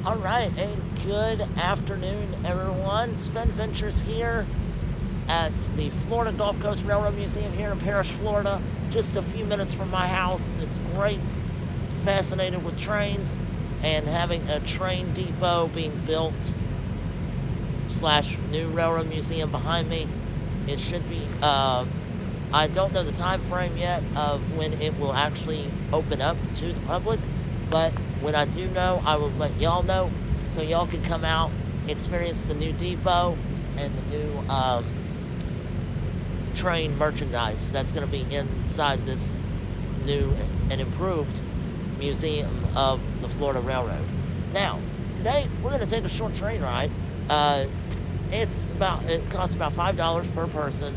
All right, and good afternoon, everyone. Spin Ventures here at the Florida Gulf Coast Railroad Museum here in Parrish, Florida. Just a few minutes from my house. It's great. Fascinated with trains and having a train depot being built slash new railroad museum behind me. It should be. I don't know the time frame yet of when it will actually open up to the public, but when I do know, I will let y'all know so y'all can come out, experience the new depot and the new train merchandise that's going to be inside this new and improved museum of the Florida Railroad. Now, today we're going to take a short train ride. Uh, it costs about $5 per person.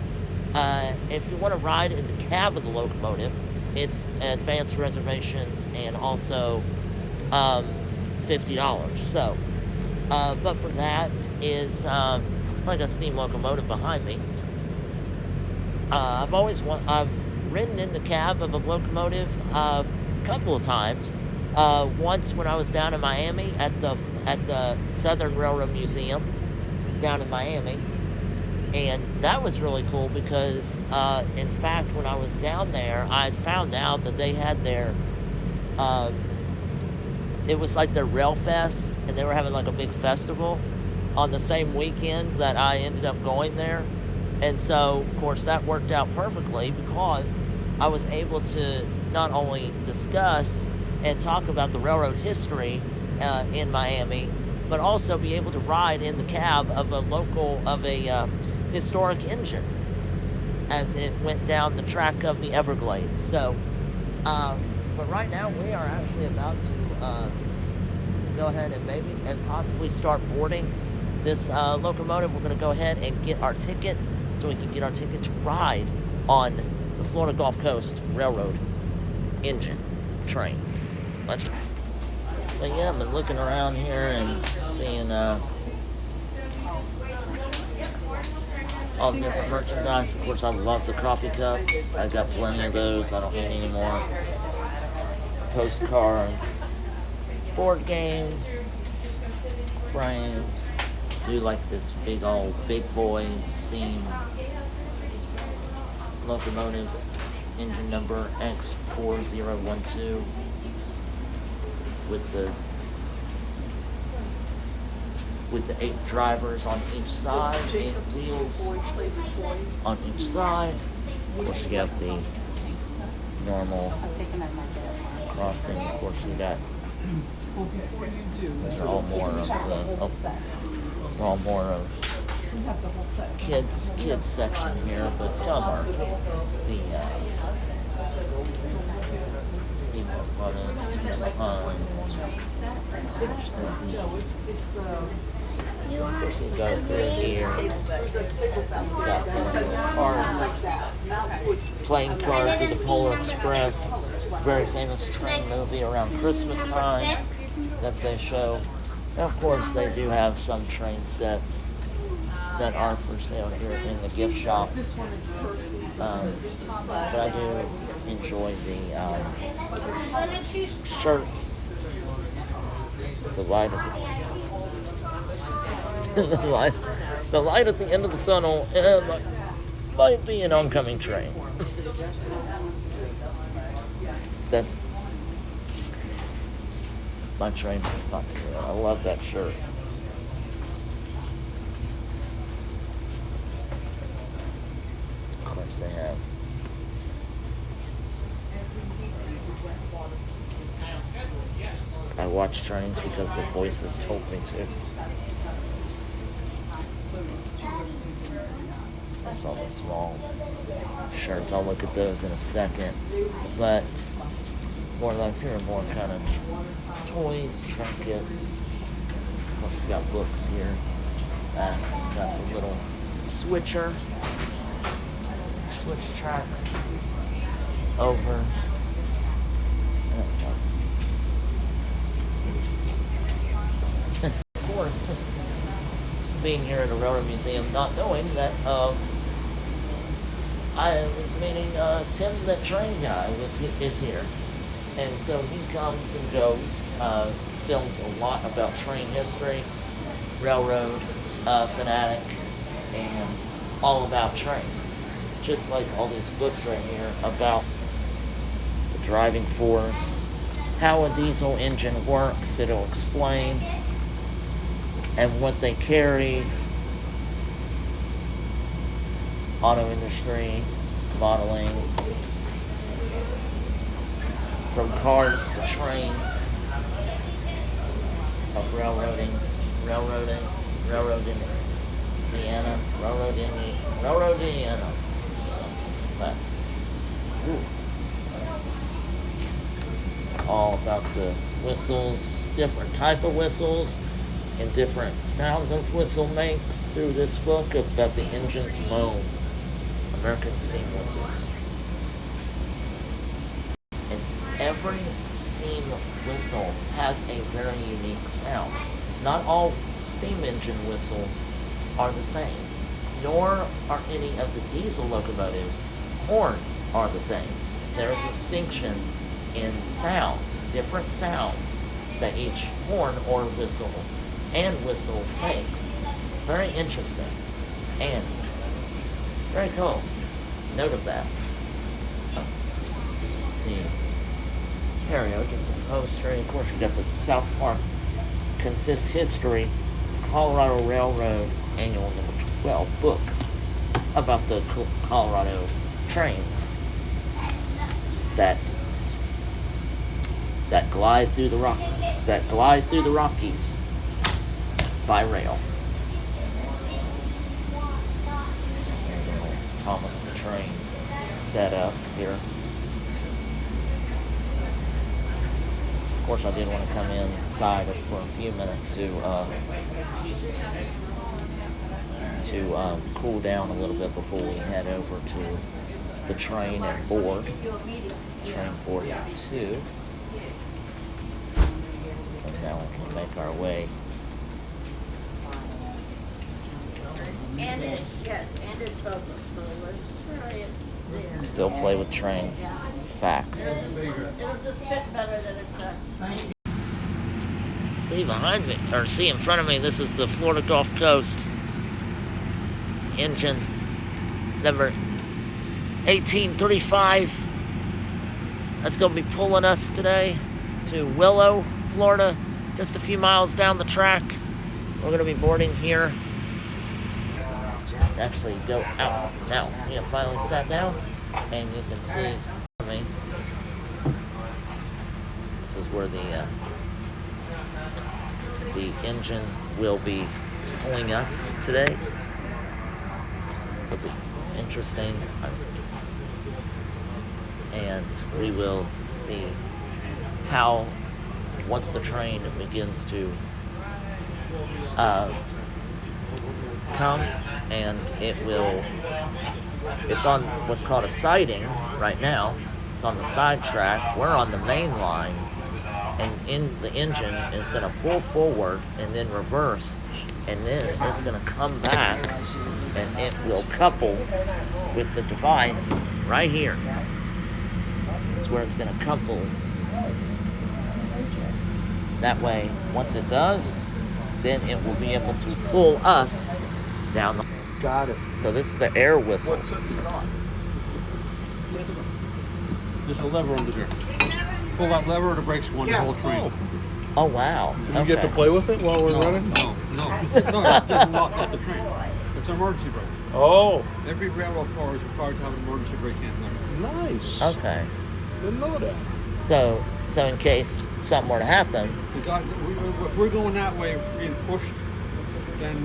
If you want to ride in the cab of the locomotive, it's advanced reservations and also um, $50. So, but for that is like a steam locomotive behind me. I've ridden in the cab of a locomotive a couple of times. Once when I was down in Miami at the Southern Railroad Museum down in Miami, and that was really cool because in fact when I was down there, I had found out that they had their um, it was like their Rail Fest, and they were having like a big festival on the same weekend that I ended up going there. And so, of course, that worked out perfectly because I was able to not only discuss and talk about the railroad history in Miami, but also be able to ride in the cab of a historic engine as it went down the track of the Everglades. So, uh, but right now we are actually about to go ahead and maybe and possibly start boarding this locomotive. We're going to go ahead and get our ticket so we can get our ticket to ride on the Florida Gulf Coast Railroad engine train. Let's go. But yeah, I've been looking around here and seeing all the different merchandise. Of course, I love the coffee cups. I got plenty of those. I don't need any more. Postcards, board games, frames. Do like this big boy steam locomotive, engine number X4012, with the 8 drivers on each side, 8 wheels on each side. Of course, you have the normal crossing. Of course, you got. These are all more of kids section here, but some are the steamboat runners. Of course, you go through here. You got cards, playing cards of the Polar Express, very famous train movie around Christmas time that they show. And of course, they do have some train sets that are for sale here in the gift shop. But I do enjoy the shirts, the light at the light at the end of the tunnel, and might be an oncoming train. That's my train is not here. I love that shirt. Of course they have. I watch trains because the voices told me to. There's all the small shirts. I'll look at those in a second. But more or less, here are more kind of toys, trinkets. Of course, we got books here. Got the little switch tracks over. Of course, being here at a railroad museum, not knowing that I was meeting Tim, the train guy, is here. And so he comes and goes, films a lot about train history, railroad fanatic, and all about trains. Just like all these books right here about the driving force, how a diesel engine works, it'll explain, and what they carried, auto industry, modeling, from cars to trains, of railroading, Indiana, railroad Indiana. But, all about the whistles, different type of whistles, and different sounds of whistle makes through this book about the engine's moan, American steam whistles. And every steam whistle has a very unique sound. Not all steam engine whistles are the same, nor are any of the diesel locomotives' horns are the same. There is a distinction in sound, different sounds that each horn or whistle makes. Very interesting and very cool. Note of that. Ontario, just a poster. Of course, you got the South Park Consists History, Colorado Railroad Annual Number 12 book about the Colorado trains that glide through the Rockies by rail. And Thomas the Train set up here. Of course, I did want to come inside for a few minutes to cool down a little bit before we head over to the train and board. Train board 2. And now we can make our way. And it's open, so let's try it there. Still play with trains. Facts. It'll just fit better than it's See behind me, or see in front of me, this is the Florida Gulf Coast engine number 1835. That's going to be pulling us today to Willow, Florida, just a few miles down the track. We're going to be boarding here. Actually go out now. We have finally sat down, and you can see me. This is where the engine will be pulling us today. It's going to be interesting, and we will see how once the train begins to come, and it's on what's called a siding right now. It's on the side track. We're on the main line, and the engine is going to pull forward and then reverse, and then it's going to come back, and it will couple with the device right here. That's where it's going to couple. That way, once it does, then it will be able to pull us down the. Got it. So this is the air whistle. What sets it on? There's a lever under there. Pull that lever, the brakes go on the whole train. Oh wow! Do we get to play with it while we're running? No, it doesn't lock out the train. It's an emergency brake. Oh, Every railroad car is required to have an emergency brake handler. nice. Okay. Didn't know that. So in case something were to happen, If we're going that way, being pushed, then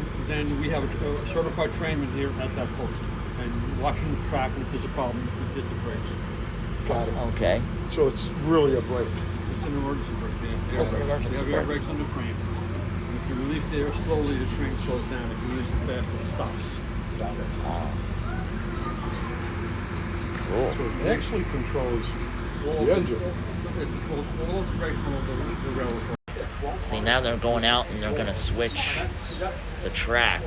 we have a certified trainman here at that post, and watching the track. And if there's a problem, we hit the brakes. Got it. okay. So it's really a break. It's an emergency brake. It's an emergency We have air brake. brakes on the train. And if you release the air slowly, the train slows down. If you release it fast, it stops. Got it. Cool. So it actually controls the engine. It controls all the brakes on the railroad car. See, now they're going out and they're going to switch the track.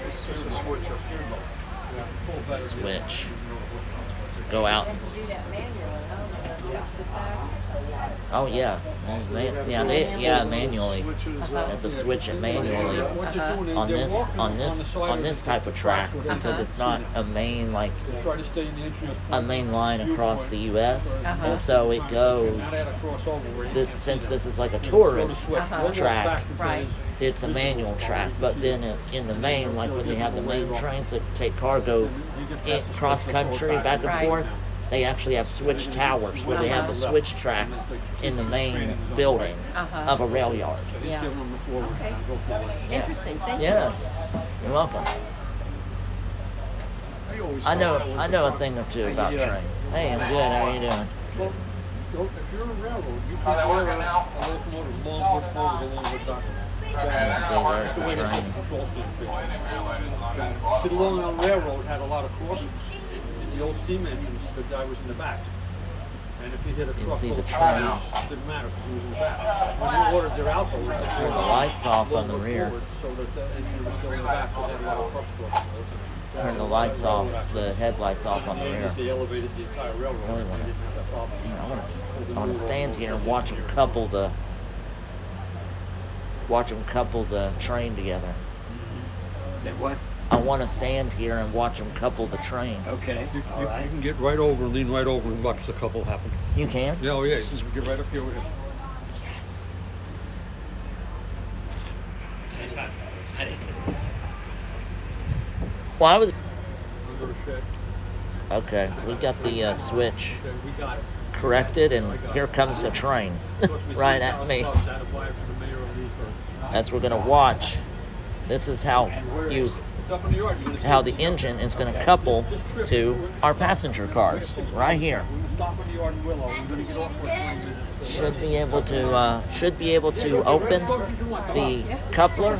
It's just a switch up here. Switch. Go out. Oh yeah, manually. Switches, You have to switch it manually What they're doing is on they're this walking on on the this side on of this the type of track because it's not a main like They try to stay in the engineer's a point. main line across the U.S. Uh-huh. and so it goes. Not at a crossover where you This can't see since them. this is like a You throw the tourist switch, Uh-huh. one more track, back until Right. it's a manual track. But then in the main, like when they have the main trains that take cargo cross country back and Right. forth, they actually have switch towers where they have the switch tracks in the main building Uh-huh. of a rail yard. He's Yeah. giving them the forward. Okay. Now go forward. Interesting, thank you. Yes, you're welcome. I know a thing or two about trains. Hey, I'm good. How are you doing? Well, if you're a railroad, you can order a locomotive long wood forward along with dock. Let's see, there's The the way they train. set the control fixed. Kid Long Island Railroad had a lot of crossings. In the old steam engines, the guy was in the back. And if he hit a truck see full the of train. cars, it didn't matter because he was in the back. When they ordered their outboards, they Turn turned the lights off on the long wood rear. forward so that the engine was still in the back because they had a lot of trucks crossing. Turn the lights off, the headlights off on the rear. They elevated the entire railroad. Really They wanna- didn't have that problem. Man, I want to stand here and watch them couple the train together. What? I want to stand here and watch them couple the train. Okay. You All right. can get right over, lean right over and watch the couple happen. You can? Yeah, oh yeah, you can get right up here with him. Well, I was Under the shed. okay. We got the switch Okay, we got it. corrected, and here comes the train right at me. As we're gonna watch, this is how the engine is going to couple to our passenger cars right here. Should be able to open the coupler.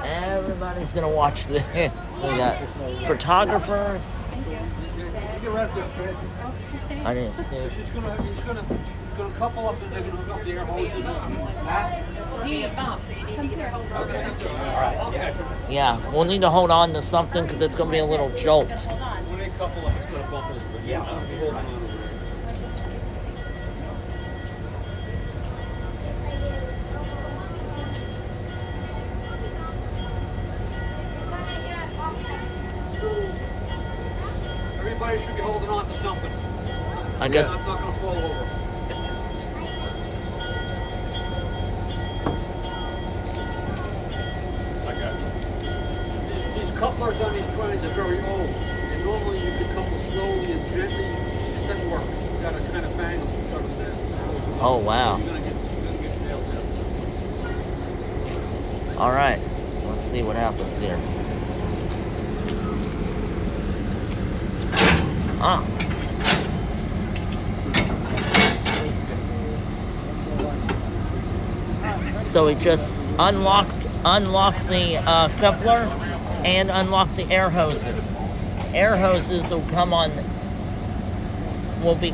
Everybody's going to watch this. So we got photographers. I didn't scoot. He's gonna couple up and they're gonna hook up the air hoses. Yeah, we'll need to hold on to something because it's going to be a little jolt. When they couple up, it's gonna bump into it. Yeah. Hold on to it. Everybody should be holding on to something. I Yeah, got. I'm not gonna fall over. I got it. These couplers on these trains are very old. And normally you can couple slowly and gently. It doesn't work. You gotta kind of bang them to shut them down. Oh wow! You're gonna get nailed down. All right, let's see what happens here. Ah. So we just unlocked the coupler and unlocked the air hoses. Air hoses will come on. Will be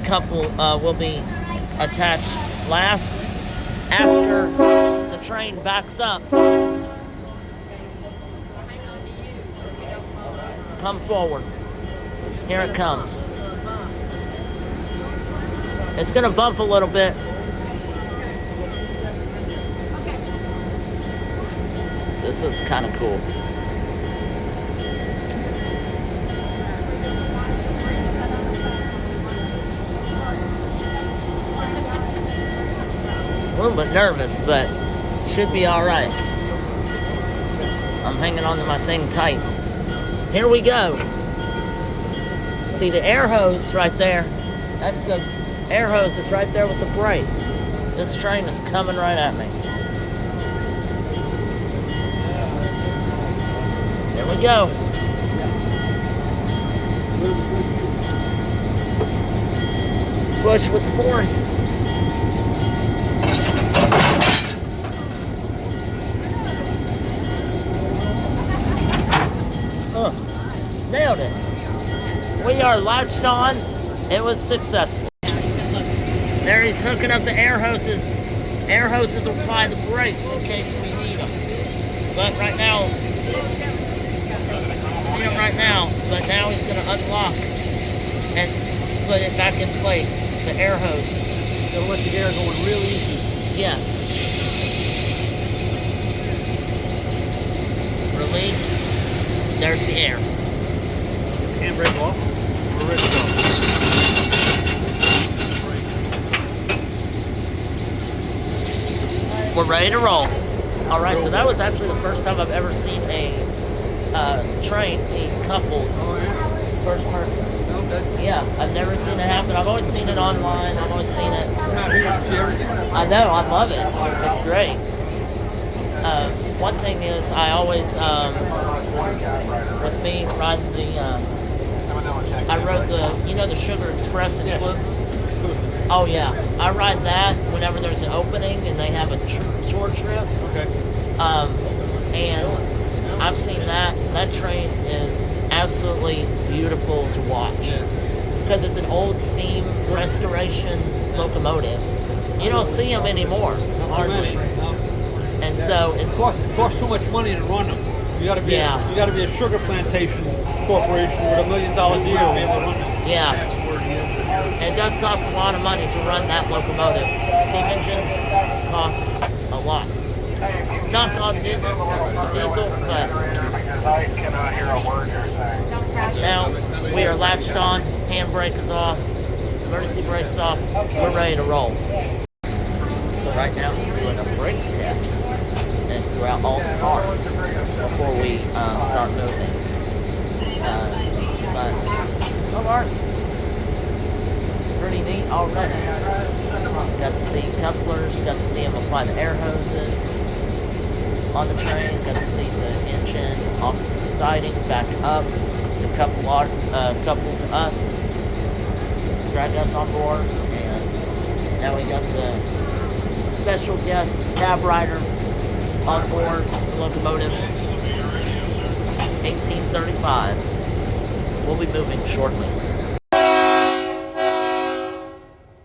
attached last after the train backs up. Come forward. Here it comes. It's gonna bump a little bit. This is kind of cool. A little bit nervous, but should be all right. I'm hanging onto my thing tight. Here we go. See the air hose right there? That's the air hose that's right there with the brake. This train is coming right at me. Here we go. Push with force. Nailed it. We are latched on. It was successful. There he's hooking up the air hoses. Air hoses will apply the brakes in case we need them. But right now, but now he's going to unlock and put it back in place. The air hoses. They'll let the air go in real easy. Yes. Released. There's the air. Handbrake off. We're ready to go. We're ready to roll. All right, so that was actually the first time I've ever seen a train being coupled first person. Okay. Yeah, I've never seen it happen. I've always seen it online. I've always seen it. Come out here and see everything. I know, I love it. It's great. One thing is, I always, with me riding I rode the Sugar Express in Fluke. Oh yeah, I ride that whenever there's an opening and they have a tour trip. Okay. And I've seen that. That train is absolutely beautiful to watch because it's an old steam restoration locomotive. You don't see them anymore, hardly. And so it's It costs too much money to run them. You gotta be Yeah. you gotta be a sugar plantation corporation with $1 million a year to be able to run them. yeah. It does cost a lot of money to run that locomotive. Steam engines cost a lot. Not on diesel, but now we are latched on. Handbrake is off. Emergency brake's off. We're ready to roll. So right now we're doing a brake test and throughout all the cars before we start moving. But so far, pretty neat already. Got to see couplers, got to see them apply the air hoses on the train, got to see the engine off to the siding, back up to couple to us, drag us on board, and now we got the special guest cab rider on board the locomotive 1835. We'll be moving shortly.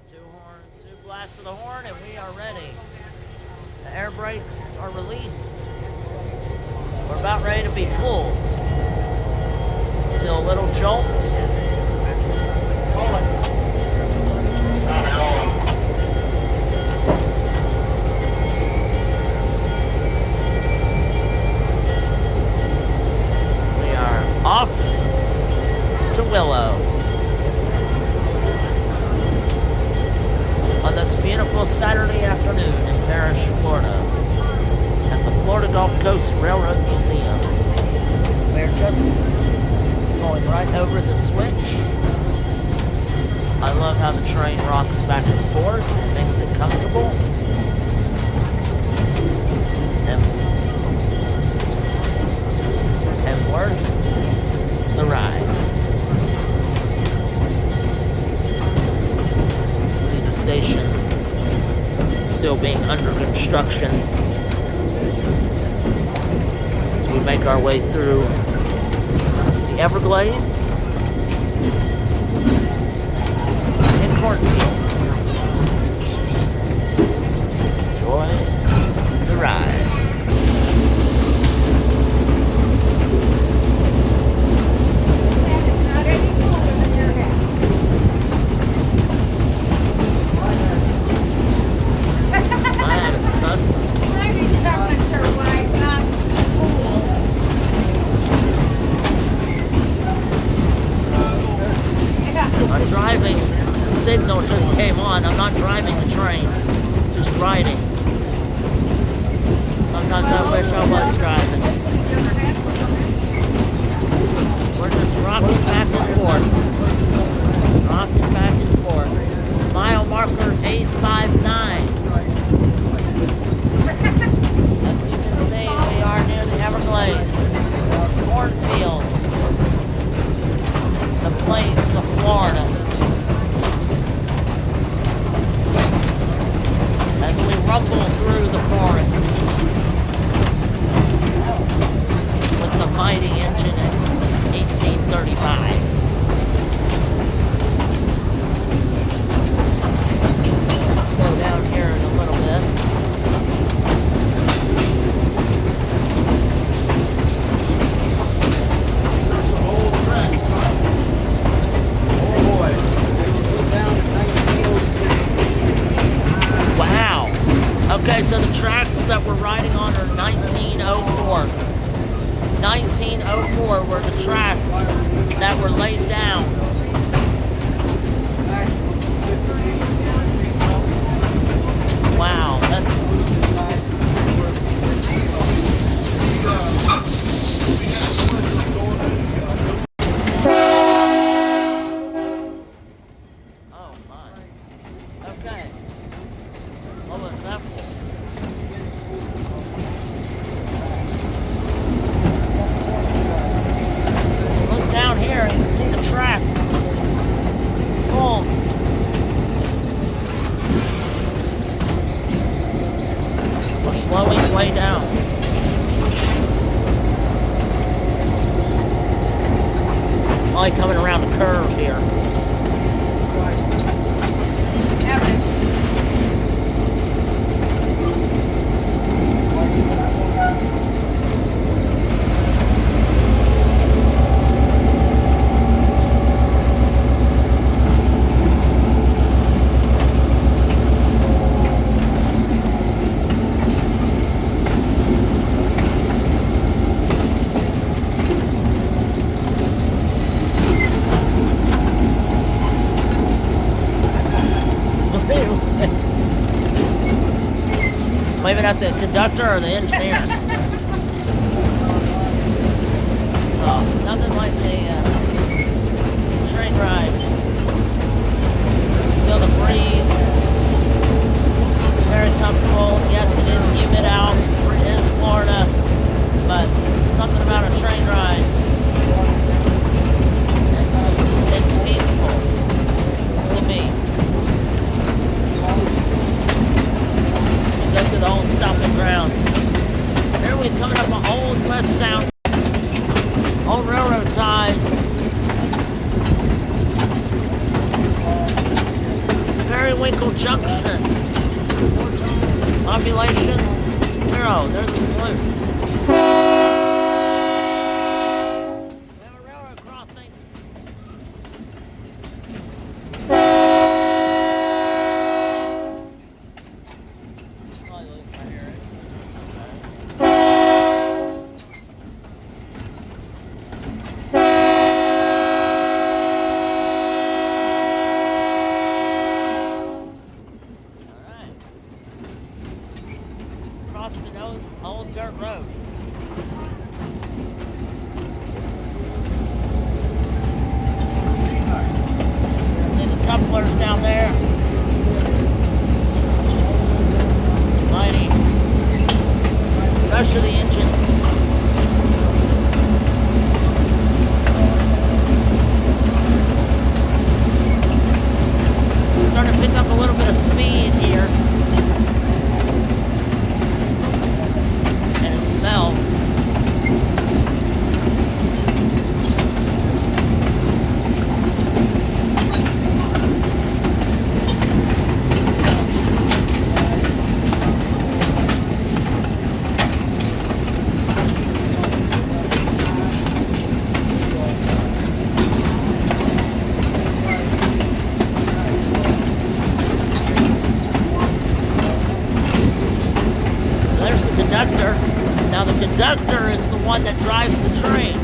Two blasts of the horn, and we are ready. The air brakes are released. We're about ready to be pulled. Feel a little jolt. We are off to Willow. On this beautiful Saturday afternoon in Parrish, Florida, at the Florida Gulf Coast Railroad Museum. We're just going right over the switch. I love how the train rocks back and forth, makes it comfortable. And worth the ride. See the station still being under construction as we make our way through the Everglades and cornfield. Enjoy the ride. Man, it's custom. I'm driving. The signal just came on. I'm not driving the train, just riding. Sometimes I wish I was driving. We're just rocking back and forth. Rocking back and forth. Mile marker 859. As you can see, we are near the Everglades. Cornfields. The plains of Florida. As we rumble through the forest with the mighty engine at 1835. Okay, so the tracks that we're riding on are 1904. 1904 were the tracks that were laid down. Wow, that's... Oh my. Okay. What was that for? Look down here and you can see the tracks. Cool. We're slowing way down. Only coming around the curve here. Waving at the conductor or the engineer? Oh, nothing like a train ride. Feel the breeze. Very comfortable. Yes, it is humid out. It is Florida, but something about a train ride. It's peaceful to me. Go to the old stomping ground. Here we're coming up on Old West Town. Old railroad ties. Periwinkle Junction. Population 0. There's the blue. We have a railroad crossing. Old dirt road. And the couplers down there. Mighty. Rush of the engine. Starting to pick up a little bit of speed here. Smells. There's the conductor. Now the conductor is the one that drives the train,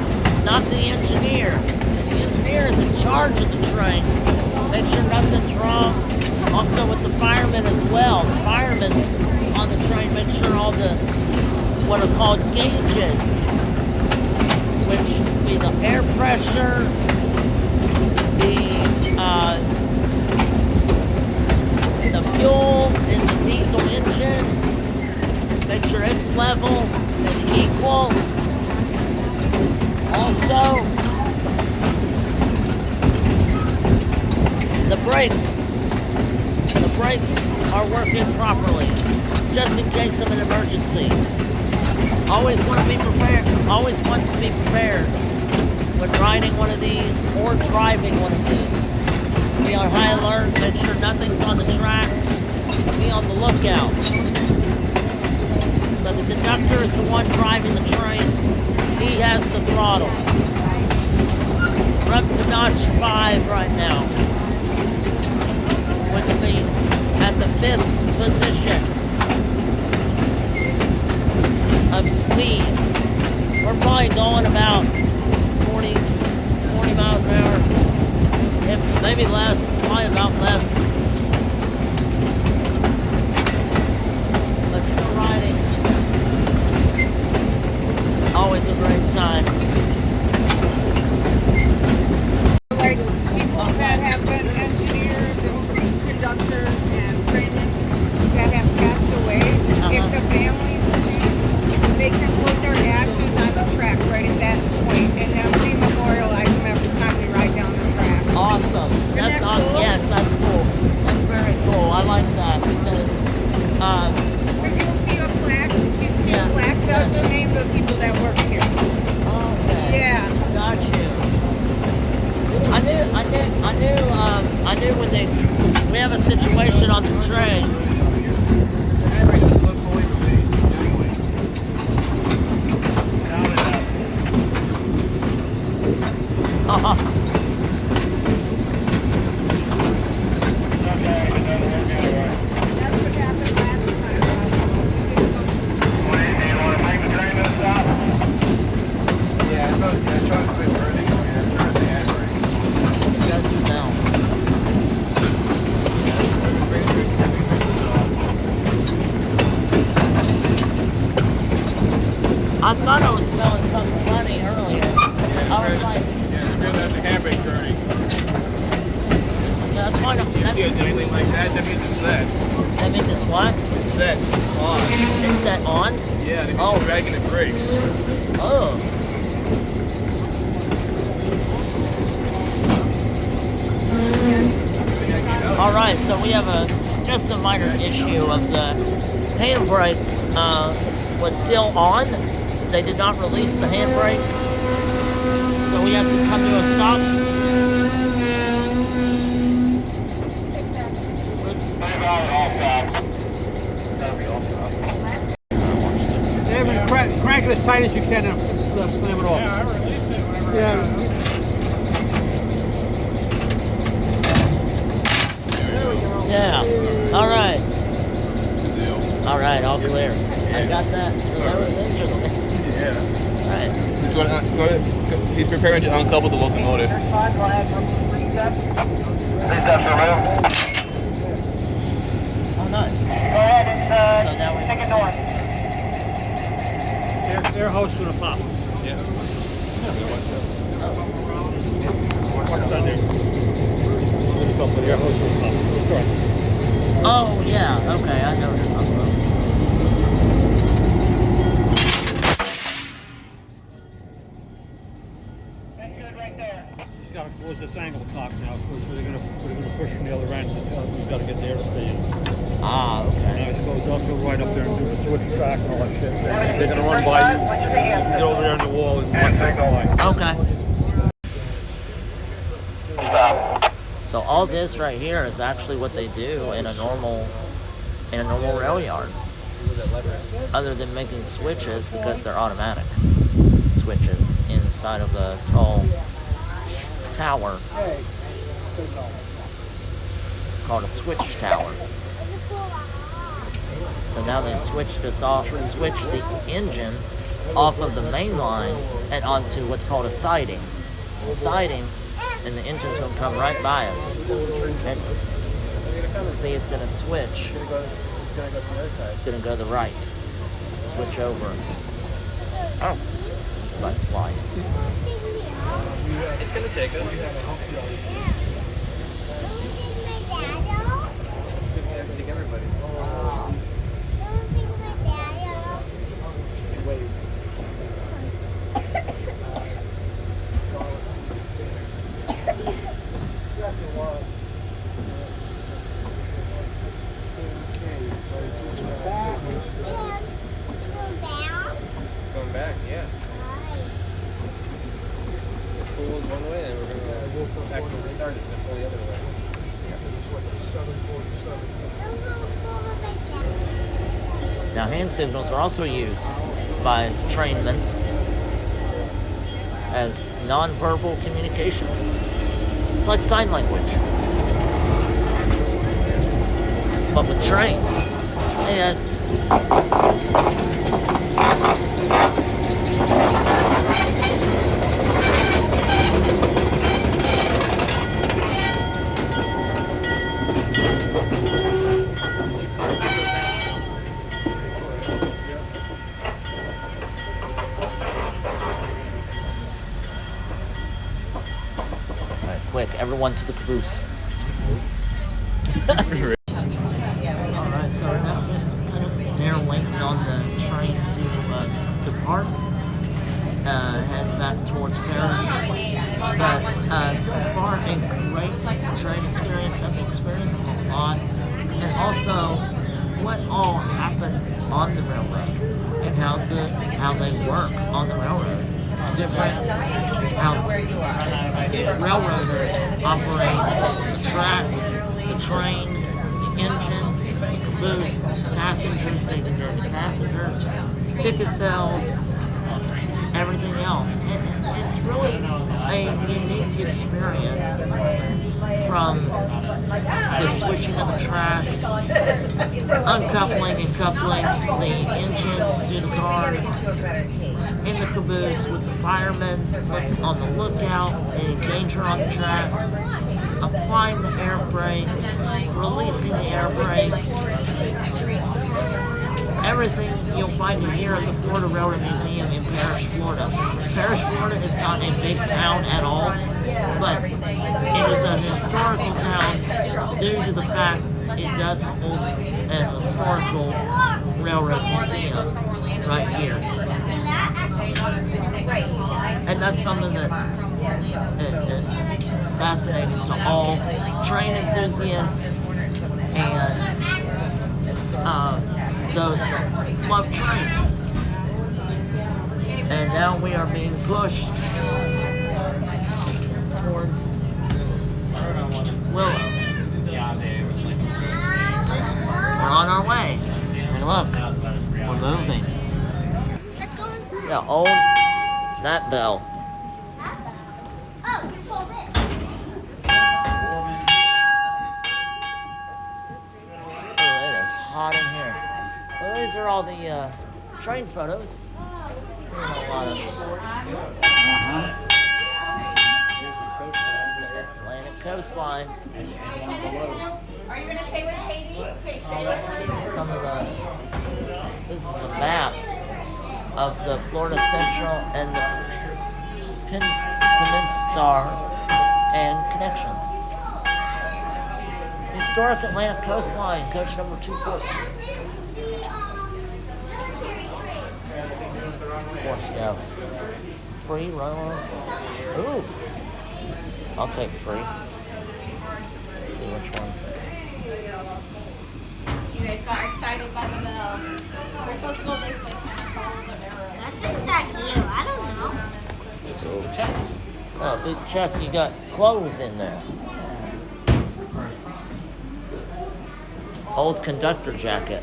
not the engineer. The engineer is in charge of the train. Make sure nothing's wrong. Also with the firemen as well. The firemen on the train make sure all the, what are called gauges, which would be the air pressure, the fuel in the diesel engine. Make sure it's level and equal. Also, the brakes are working properly, just in case of an emergency. Always want to be prepared. Always want to be prepared when riding one of these or driving one of these. Be on high alert. Make sure nothing's on the track. Be on the lookout. So the conductor is the one driving the train. He has the throttle. We're up to notch 5 right now, which means at the 5th position. maybe less, probably about less. But still riding. Always a great time. Like people that have been engineers and conductors and trainmen that have passed away, if the families choose, they can put their ashes on the track right at that point, and then we memorialize them every time we ride down the track. Awesome. That's that awesome. cool? Yes, that's cool. That's very cool. I like that. Because, Because you'll see a plaque, you see a plaque, that's the name of the people that work here. okay. Yeah. Got you. I knew when we have a situation on the train. That's what happened last It does smell. I thought I was smelling something funny earlier. I was like, That's a handbrake turning. that's fine. Anything like that, that means it's set. That means it's what? It's set. It's on. It's set on? Yeah, that means Oh. it's dragging the brakes. Oh. All right, so we have just a minor issue of the handbrake was still on. They did not release the handbrake, so we have to come to a stop. Yeah, crank it as tight as you can and slam it off. I released it whenever Yeah. All right. All right, all clear. I got that. That was interesting. Yeah. All right. Just go ahead. He's preparing to uncouple the locomotive. Oh, nice. So now we take it north. Air hose gonna pop. Yeah. Watch that there. There's a couple of air hose gonna pop. Sorry. Oh, yeah. Okay, I know what you're talking about. He's got to close this angle cock now, because we're gonna push from the other end. We've got to get the air to stay in. Ah, Now okay. he's goes up, go right up there and do the switch track and all that shit. They're gonna run by you. Get over there on the wall and watch that go by. Okay. So all this right here is actually what they do in a normal rail yard. Other than making switches, because they're automatic switches inside of the tall tower called a switch tower. So now they switched the engine off of the main line and onto what's called a siding. Siding, and the engine's gonna come right by us. And see, it's gonna switch. It's gonna go to the right. Switch over. Oh, by flying. It's gonna take us. Take everybody. Going back, yeah. Pull one way, and we're gonna go back to where we started. It's gonna pull the other way. Now, hand signals are also used by trainmen as nonverbal communication. It's like sign language, but with trains. Hey guys. everyone to the caboose. Alright, so we're now just kind of sitting there waiting on the train to depart. Head back towards Paris. But so far, a great train experience. Got to experience a lot. And also, what all happens on the railroad and how they work on the railroad. Different how railroaders operate the tracks, the train, the engine, the caboose, passengers, taking care of the passengers, ticket sales, everything else. And it's really a unique experience from the switching of the tracks, uncoupling and coupling the engines to the cars, in the caboose with the firemen on the lookout, any danger on the tracks, applying the air brakes, releasing the air brakes. Everything you'll find here at the Florida Railroad Museum in Parrish, Florida. Parrish, Florida is not a big town at all, but it is a historical town due to the fact it does hold an historical railroad museum right here. And that's something that it's fascinating to all train enthusiasts and those that love trains. And now we are being pushed towards Willow. We're on our way. Take a look. We're moving. Yeah, hold that bell. Oh, you pull this. Oh, it is hot in here. Well, these are all the train photos. There's a lot of Atlantic coastline. Are you gonna stay with Katie? Okay, stay with her. Some of this is the map of the Florida Central and the Peninsula and connections. Historic Atlantic coastline, coach number 240. Of course, you have free run. Ooh, I'll take free. See which ones. You guys got excited by the bell. We're supposed to go this way, kind of follow the arrow. That's exactly you. I don't know. It's just the chest. Oh, big chest, you got clothes in there. Old conductor jacket.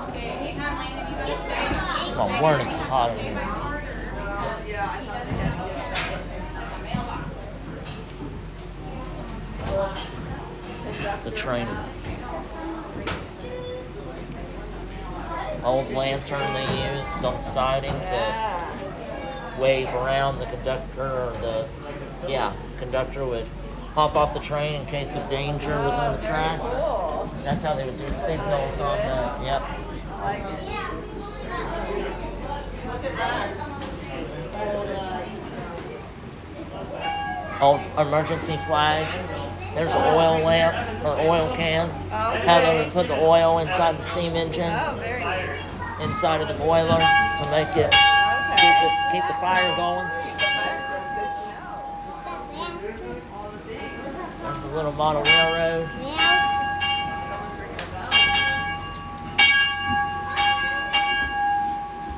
Okay, hang on, Landon. You gotta stay. Come on, word, it's hot in here. It's a train. Old lantern they used on siding to wave around the conductor, or the conductor would hop off the train in case of danger within the tracks. That's how they would do signals on the, yep. Old emergency flags. There's an oil lamp or oil can. How they would put the oil inside the steam engine, very neat. inside of the boiler to make it keep the fire going. There's a little model railroad.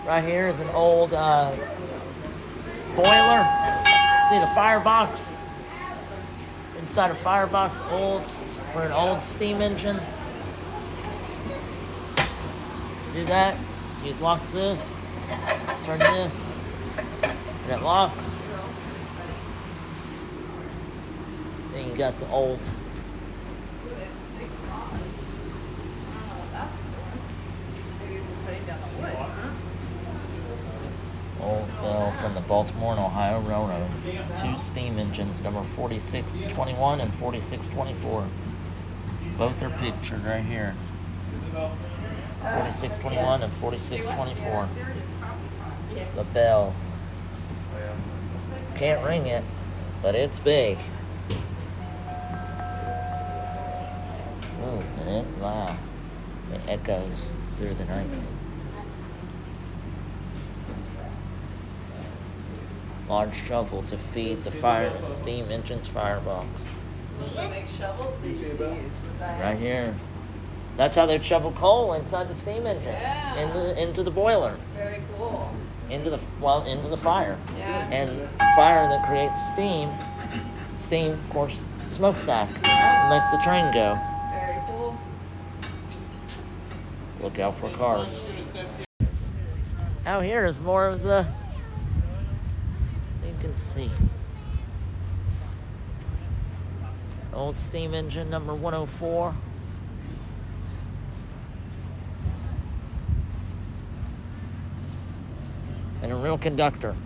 Right here is an old boiler. See the firebox? Inside a firebox, for an old steam engine. Do that. You lock this, turn this, and it locks. Then you got the old. Old bell from the Baltimore and Ohio Railroad. 2 steam engines, number 4621 and 4624. Both are pictured right here. 4621 and 4624. The bell. Can't ring it, but it's big. echoes through the night. Large shovel to feed the fire steam engine's firebox. Right here. That's how they'd shovel coal inside the steam engine. Into the boiler. Very cool. Into the fire. Yeah. And fire that creates steam. Steam, of course, smokestack. Makes the train go. Very cool. Look out for cars. Out here is more of the. You can see. Old steam engine number 104. And a real conductor.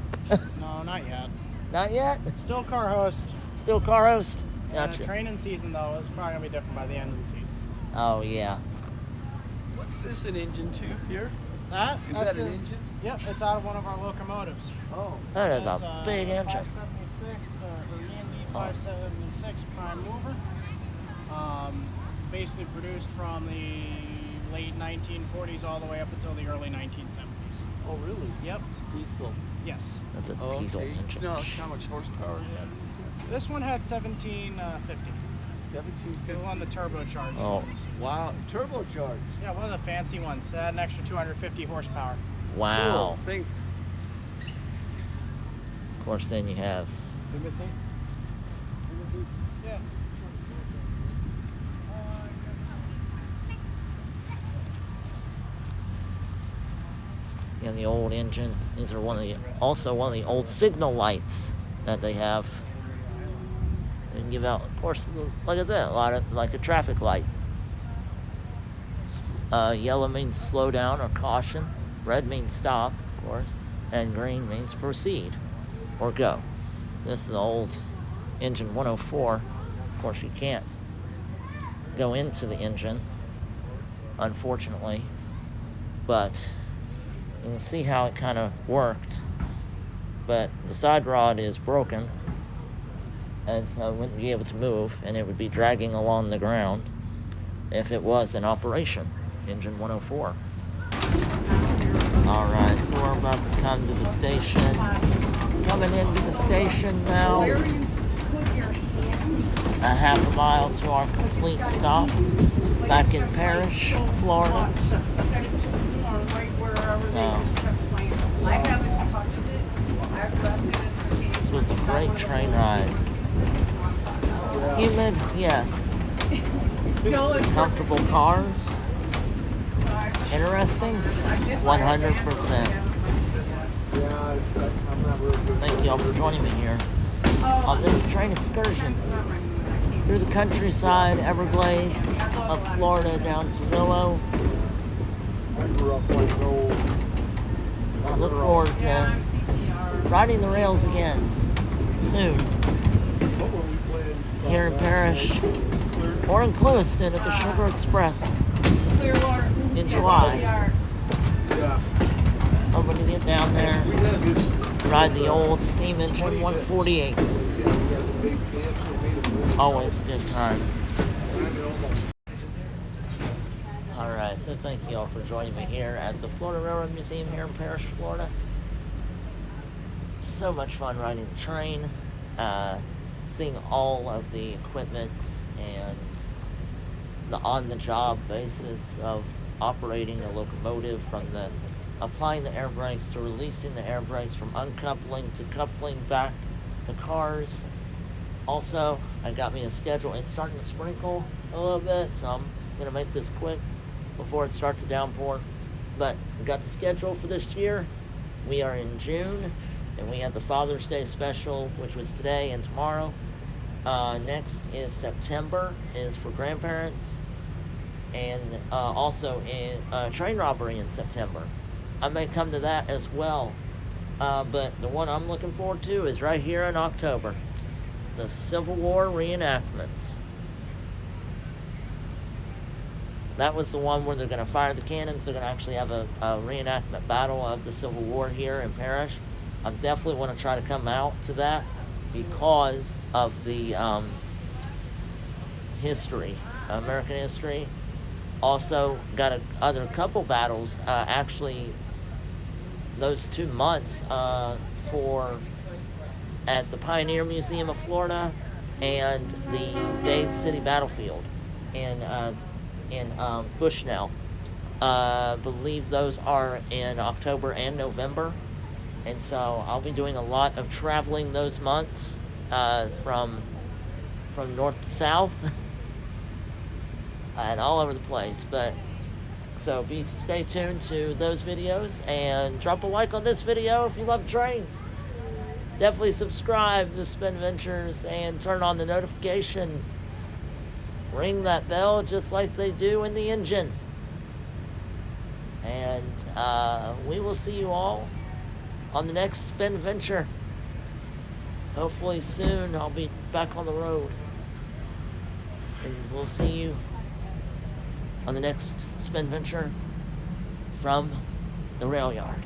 No, not yet. Not yet. Still car host. Still car host. Gotcha. Training season though is probably gonna be different by the end of the season. Oh yeah. What's this, an engine too here? That's Is that an engine? Yep, it's out of one of our locomotives. Oh. That is It's a big engine. 576, E&D 576 prime mover. Basically produced from the late 1940s all the way up until the early 1970s. Oh, really? Yep. Diesel. Yes. That's a Oh, diesel okay. engine. You know how much horsepower it had? This one had 1750. It was 1750. one of the turbocharged Oh. ones. Wow. Turbocharged. Yeah, one of the fancy ones. It had an extra 250 horsepower. Wow. Cool. Thanks. Of course, then you have Timothy? Yeah. the old engine. These are also one of the old signal lights that they have. And give out, of course, like I said, a lot of like a traffic light. Yellow means slow down or caution. Red means stop, of course. And green means proceed or go. This is the old engine 104. Of course, you can't go into the engine, unfortunately. But you can see how it kind of worked. But the side rod is broken, and so it wouldn't be able to move, and it would be dragging along the ground if it was in operation. Engine 104. Alright, so we're about to come to the station. Coming into the station now. A half a mile to our complete stop. Back in Parrish, Florida. So, this was a great train ride. Humid, yes. Comfortable cars. Interesting, 100%. Thank you all for joining me here on this train excursion through the countryside, Everglades of Florida down to Willow. I look forward to riding the rails again soon here in Parrish or in Clewiston at the Sugar Express in July. I'm going to get down there, ride the old steam engine 148. Always a good time. Alright, so thank you all for joining me here at the Florida Railroad Museum here in Parrish, Florida. So much fun riding the train, seeing all of the equipment and the on-the-job basis of operating a locomotive, from the applying the air brakes to releasing the air brakes, from uncoupling to coupling back to cars. Also, I got me a schedule. It's starting to sprinkle a little bit, so I'm going to make this quick before it starts to downpour. But we got the schedule for this year. We are in June, and we have the Father's Day special, which was today and tomorrow. Next is September, is for grandparents, and also in train robbery in September. I may come to that as well, but the one I'm looking forward to is right here in October, the Civil War reenactments. That was the one where they're going to fire the cannons. They're going to actually have a reenactment battle of the Civil War here in Parrish. I definitely want to try to come out to that because of the history, American history. also got other couple battles. Actually, those 2 months for at the Pioneer Museum of Florida and the Dade City Battlefield in Bushnell. Believe those are in October and November, and so I'll be doing a lot of traveling those months from north to south and all over the place. But so stay tuned to those videos and drop a like on this video if you love trains. Definitely subscribe to Spin Ventures and turn on the notification. Ring that bell just like they do in the engine. And we will see you all on the next Spin Venture. Hopefully soon I'll be back on the road. And we'll see you on the next Spin Venture from the rail yard.